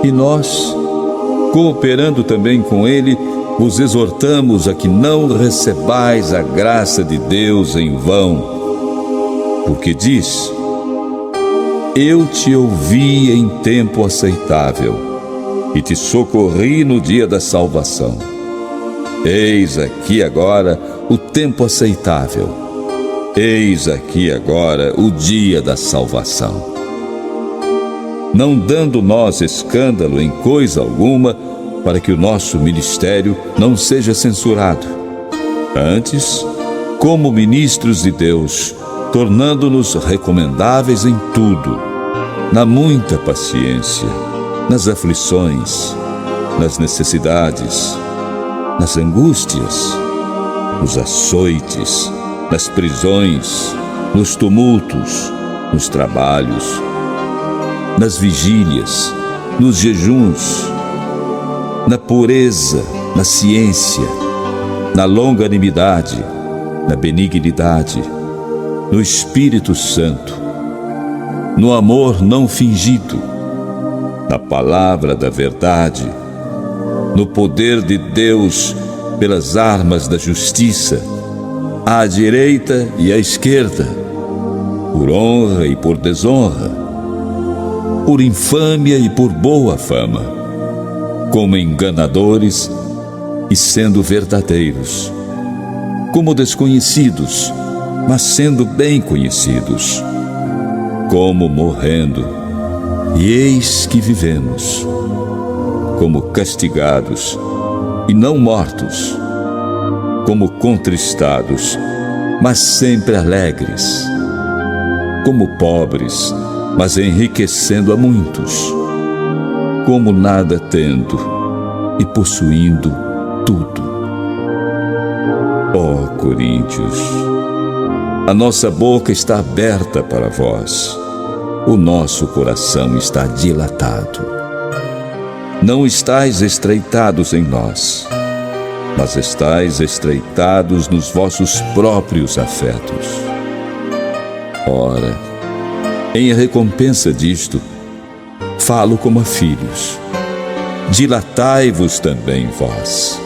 E nós, cooperando também com ele, vos exortamos a que não recebais a graça de Deus em vão, porque diz: eu te ouvi em tempo aceitável e te socorri no dia da salvação. Eis aqui agora o tempo aceitável, eis aqui agora o dia da salvação. Não dando nós escândalo em coisa alguma, para que o nosso ministério não seja censurado. Antes, como ministros de Deus, tornando-nos recomendáveis em tudo, na muita paciência, nas aflições, nas necessidades, nas angústias, nos açoites, nas prisões, nos tumultos, nos trabalhos, nas vigílias, nos jejuns, na pureza, na ciência, na longanimidade, na benignidade, no Espírito Santo, no amor não fingido, na palavra da verdade, no poder de Deus pelas armas da justiça, à direita e à esquerda, por honra e por desonra, por infâmia e por boa fama, como enganadores e sendo verdadeiros, como desconhecidos, mas sendo bem conhecidos, como morrendo, e eis que vivemos, como castigados e não mortos, como contristados, mas sempre alegres, como pobres, mas enriquecendo a muitos, como nada tendo e possuindo tudo. Ó Coríntios, a nossa boca está aberta para vós, o nosso coração está dilatado. Não estais estreitados em nós, mas estais estreitados nos vossos próprios afetos. Ora, em recompensa disto, falo como a filhos, dilatai-vos também vós.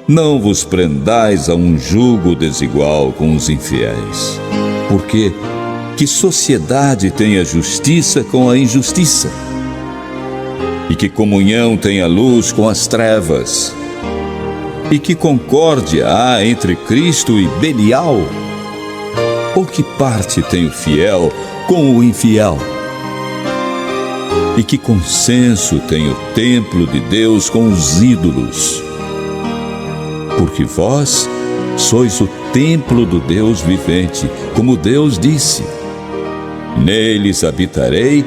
Não vos prendais a um jugo desigual com os infiéis, porque que sociedade tem a justiça com a injustiça? E que comunhão tem a luz com as trevas? E que concórdia há entre Cristo e Belial? Ou que parte tem o fiel com o infiel? E que consenso tem o templo de Deus com os ídolos? Porque vós sois o templo do Deus vivente, como Deus disse: neles habitarei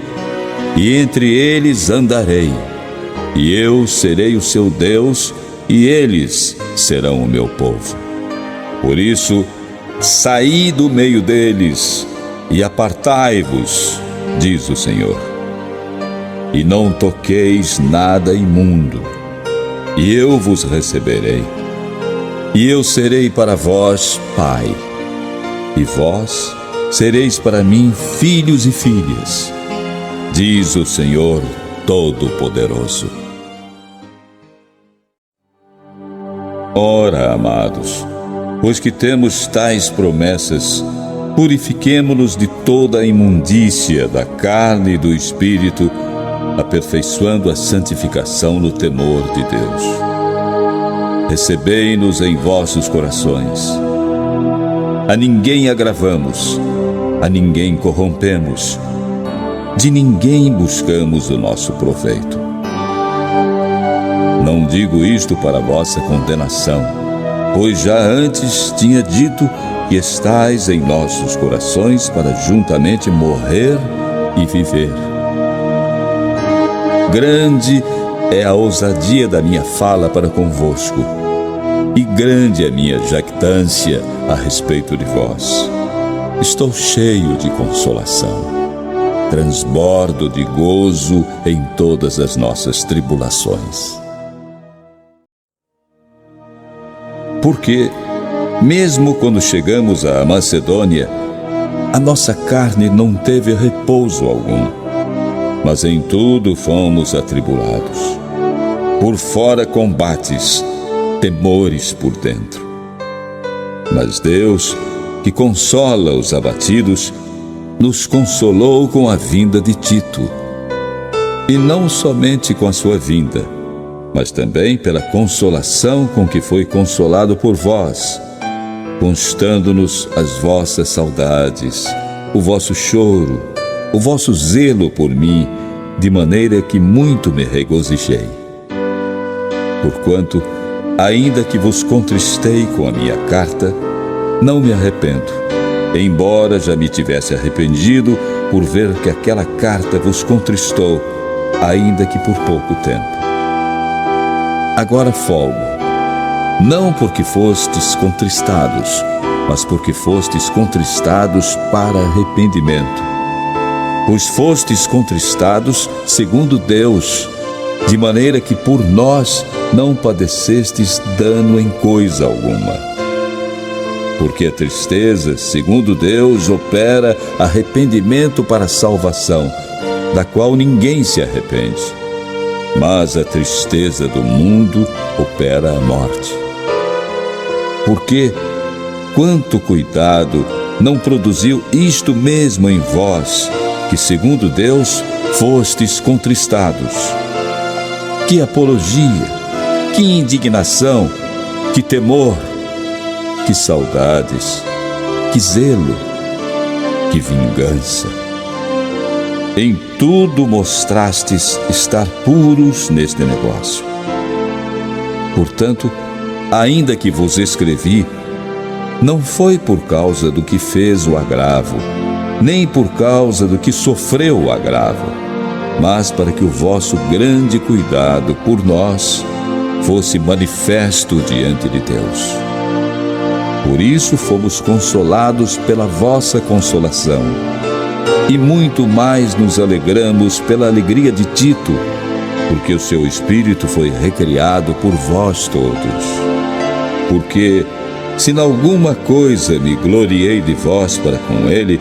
e entre eles andarei, e eu serei o seu Deus e eles serão o meu povo. Por isso, saí do meio deles e apartai-vos, diz o Senhor, e não toqueis nada imundo, e eu vos receberei, e eu serei para vós pai, e vós sereis para mim filhos e filhas, diz o Senhor Todo-Poderoso. Ora, amados, pois que temos tais promessas, purifiquemo-nos de toda a imundícia da carne e do espírito, aperfeiçoando a santificação no temor de Deus. Recebei-nos em vossos corações. A ninguém agravamos, a ninguém corrompemos, de ninguém buscamos o nosso proveito. Não digo isto para vossa condenação, pois já antes tinha dito que estais em nossos corações para juntamente morrer e viver. Grande é a ousadia da minha fala para convosco, e grande é a minha jactância a respeito de vós. Estou cheio de consolação, transbordo de gozo em todas as nossas tribulações. Porque, mesmo quando chegamos à Macedônia, a nossa carne não teve repouso algum, mas em tudo fomos atribulados. Por fora combates, temores por dentro. Mas Deus, que consola os abatidos, nos consolou com a vinda de Tito. E não somente com a sua vinda, mas também pela consolação com que foi consolado por vós, constando-nos as vossas saudades, o vosso choro, o vosso zelo por mim, de maneira que muito me regozijei. Porquanto, ainda que vos contristei com a minha carta, não me arrependo, embora já me tivesse arrependido por ver que aquela carta vos contristou, ainda que por pouco tempo. Agora folgo, não porque fostes contristados, mas porque fostes contristados para arrependimento. Pois fostes contristados segundo Deus, de maneira que por nós não padecestes dano em coisa alguma. Porque a tristeza, segundo Deus, opera arrependimento para a salvação, da qual ninguém se arrepende. Mas a tristeza do mundo opera a morte. Porque quanto cuidado não produziu isto mesmo em vós, que segundo Deus fostes contristados? Que apologia, que indignação, que temor, que saudades, que zelo, que vingança. Em tudo mostrastes estar puros neste negócio. Portanto, ainda que vos escrevi, não foi por causa do que fez o agravo, nem por causa do que sofreu o agravo, mas para que o vosso grande cuidado por nós fosse manifesto diante de Deus. Por isso fomos consolados pela vossa consolação, e muito mais nos alegramos pela alegria de Tito, porque o seu espírito foi recriado por vós todos. Porque, se em alguma coisa me gloriei de vós para com ele,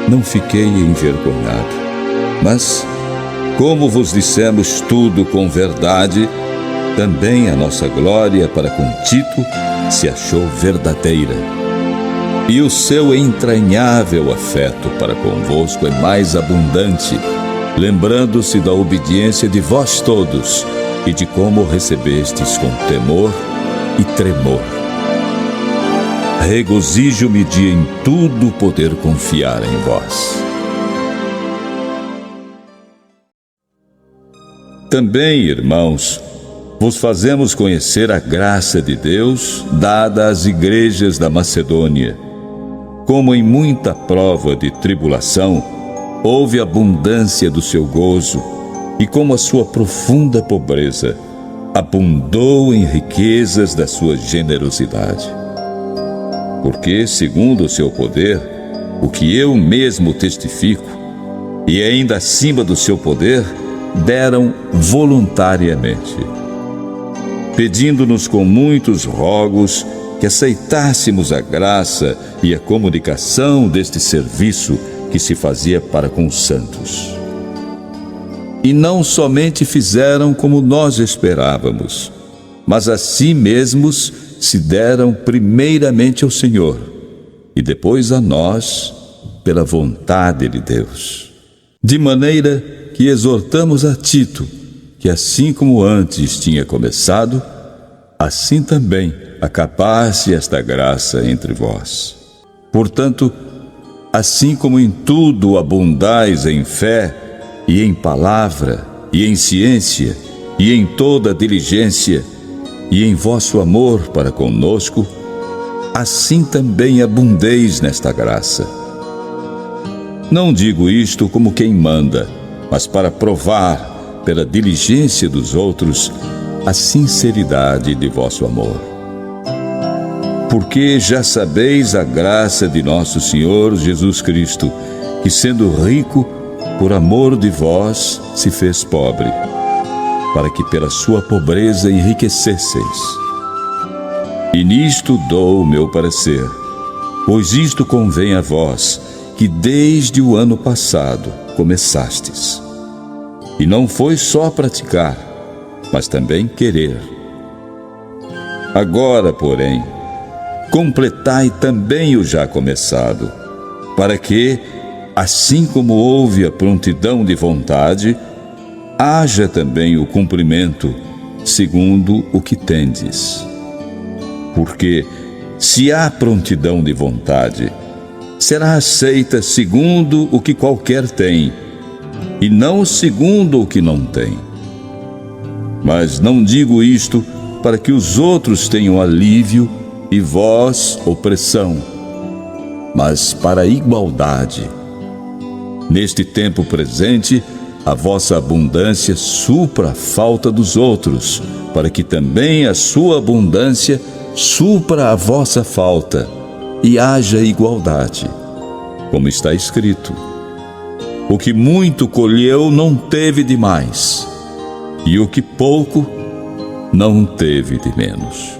não fiquei envergonhado. Mas, como vos dissemos tudo com verdade, também a nossa glória para com Tito se achou verdadeira. E o seu entranhável afeto para convosco é mais abundante, lembrando-se da obediência de vós todos e de como recebestes com temor e tremor. Regozijo-me de em tudo poder confiar em vós. Também, irmãos, vos fazemos conhecer a graça de Deus dada às igrejas da Macedônia. Como em muita prova de tribulação, houve abundância do seu gozo, e como a sua profunda pobreza abundou em riquezas da sua generosidade. Porque, segundo o seu poder, o que eu mesmo testifico, e ainda acima do seu poder, deram voluntariamente, pedindo-nos com muitos rogos que aceitássemos a graça e a comunicação deste serviço que se fazia para com os santos. E não somente fizeram como nós esperávamos, mas a si mesmos se deram primeiramente ao Senhor, e depois a nós, pela vontade de Deus. De maneira que exortamos a Tito, que assim como antes tinha começado, assim também acabasse esta graça entre vós. Portanto, assim como em tudo abundais em fé, e em palavra, e em ciência, e em toda diligência, e em vosso amor para conosco, assim também abundeis nesta graça. Não digo isto como quem manda, mas para provar, pela diligência dos outros, a sinceridade de vosso amor. Porque já sabeis a graça de nosso Senhor Jesus Cristo, que sendo rico, por amor de vós, se fez pobre, para que pela sua pobreza enriquecesseis. E nisto dou o meu parecer, pois isto convém a vós, que desde o ano passado começastes. E não foi só praticar, mas também querer. Agora, porém, completai também o já começado, para que, assim como houve a prontidão de vontade, haja também o cumprimento, segundo o que tendes. Porque, se há prontidão de vontade, será aceita segundo o que qualquer tem, e não segundo o que não tem. Mas não digo isto para que os outros tenham alívio e vós opressão, mas para a igualdade. Neste tempo presente, a vossa abundância supra a falta dos outros, para que também a sua abundância supra a vossa falta, e haja igualdade. Como está escrito: o que muito colheu não teve de mais, e o que pouco não teve de menos.